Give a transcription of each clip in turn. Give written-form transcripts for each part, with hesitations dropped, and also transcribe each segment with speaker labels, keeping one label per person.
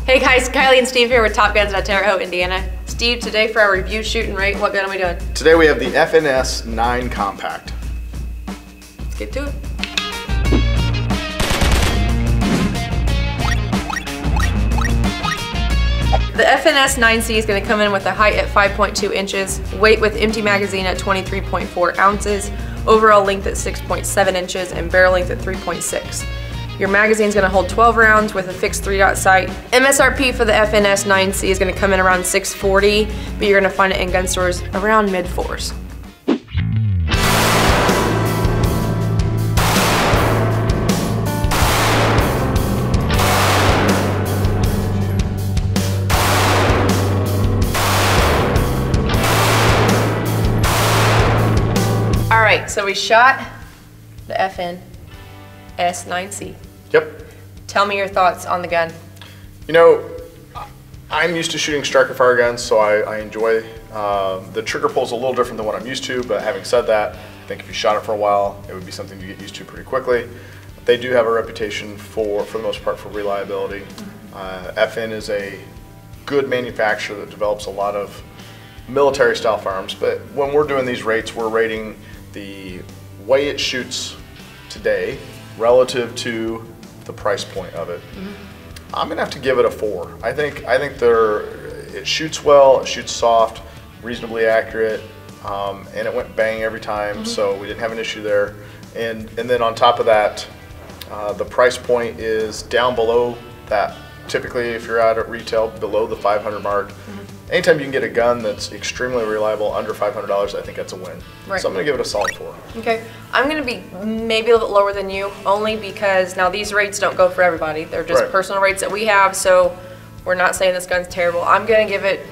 Speaker 1: Hey guys, Kylie and Steve here with Top Guns at Terre Haute, Indiana. Steve, today for our review, shoot, and rate, what gun are we doing?
Speaker 2: Today we have the FNS 9 Compact.
Speaker 1: Let's get to it. The FNS 9C is going to come in with a height at 5.2 inches, weight with empty magazine at 23.4 ounces, overall length at 6.7 inches, and barrel length at 3.6. Your magazine is going to hold 12 rounds with a fixed 3-dot sight. MSRP for the FNS 9C is going to come in around $640, but you're going to find it in gun stores around mid-4s. Alright, so we shot the FNS 9C.
Speaker 2: Yep.
Speaker 1: Tell me your thoughts on the gun.
Speaker 2: You know, I'm used to shooting striker fire guns, so I enjoy the trigger pull's a little different than what I'm used to, but having said that, I think if you shot it for a while, it would be something to get used to pretty quickly. They do have a reputation for the most part, for reliability. FN is a good manufacturer that develops a lot of military style firearms, but when we're doing these rates, we're rating the way it shoots today relative to the price point of it. I'm gonna have to give it a 4. I think it shoots well, it shoots soft, reasonably accurate, and it went bang every time, so we didn't have an issue there. And then on top of that, the price point is down below that. Typically, if you're out at retail, below the 500 mark. Anytime you can get a gun that's extremely reliable under $500, I think that's a win.
Speaker 1: Right.
Speaker 2: So I'm gonna give it a solid 4.
Speaker 1: Okay, I'm gonna be maybe a little bit lower than you, only because now these rates don't go for everybody. They're just personal rates that we have, so we're not saying this gun's terrible. I'm gonna give it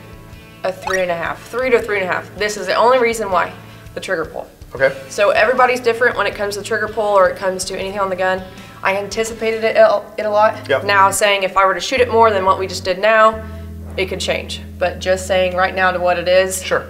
Speaker 1: a 3.5, 3 to 3.5. This is the only reason why, the trigger pull.
Speaker 2: Okay.
Speaker 1: So everybody's different when it comes to trigger pull or it comes to anything on the gun. I anticipated it a lot.
Speaker 2: Yep.
Speaker 1: Now saying if I were to shoot it more than what we just did now, it could change. But just saying right now to what it is,
Speaker 2: Sure.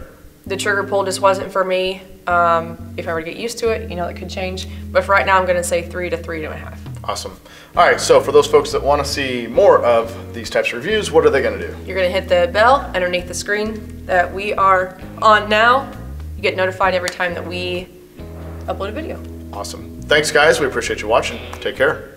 Speaker 1: the trigger pull just wasn't for me. If I were to get used to it, you know, it could change. But for right now, I'm gonna say 3 to 3.5.
Speaker 2: Awesome. All right, so for those folks that want to see more of these types of reviews, what are they going to do?
Speaker 1: You're gonna hit the bell underneath the screen that we are on now. You get notified every time that we upload a video.
Speaker 2: Awesome. Thanks, guys. We appreciate you watching. Take care.